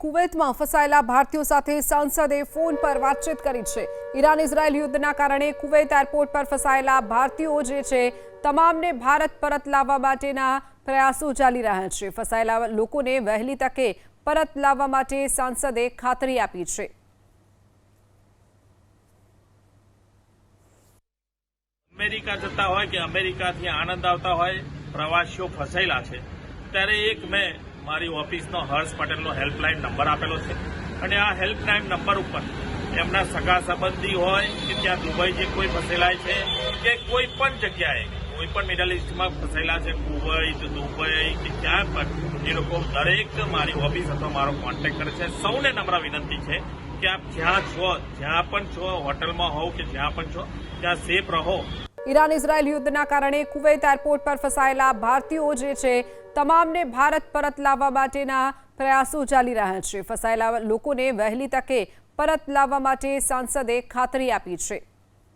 કુવૈતમાં ફસાયેલા ભારતીયો સાથે સાંસદે ફોન પર વાતચીત કરી છે। ઈરાન ઇઝરાયલ યુદ્ધના કારણે કુવૈત એરપોર્ટ પર ફસાયેલા ભારતીયો જે છે તમામને ભારત પરત લાવવા માટેના પ્રયાસો ચાલી રહ્યા છે। ફસાયેલા લોકોને વહેલી તકે પરત લાવવા માટે સાંસદે ખાતરી આપી છે। અમેરિકા જતા હોય કે અમેરિકાથી આણંદ આવતા હોય પ્રવાસીઓ ફસાયેલા છે ત્યારે એક મેં મારી ઓફિસનો હર્ષ પટેલનો હેલ્પલાઇન નંબર આપેલો છે અને આ હેલ્પલાઇન નંબર ઉપર એમના સગા સંબંધી હોય કે ત્યાં દુબઈ જે કોઈ ફસાયેલા છે કે કોઈ પણ જગ્યાએ કોઈ પણ મિડલ ઇસ્ટમાં ફસાયેલા છે કુવૈત દુબઈ કે ક્યાં પણ એ લોકો દરેક મારી ઓફિસ અથવા મારો કોન્ટેક્ટ કરે છે। સૌને નમ્ર વિનંતી છે કે આપ જ્યાં છો જ્યાં પણ છો હોટલમાં હોવ કે જ્યાં પણ છો ત્યાં સેફ રહો। ઈરાન ઇઝરાયલ યુદ્ધના કારણે કુવૈત એરપોર્ટ પર ફસાયેલા ભારતીયો જે છે તમામને ભારત પરત લાવવા માટેના પ્રયાસો ચાલી રહ્યા છે। ફસાયેલા લોકોને વહેલી તકે પરત લાવવા માટે સાંસદે ખાતરી આપી છે।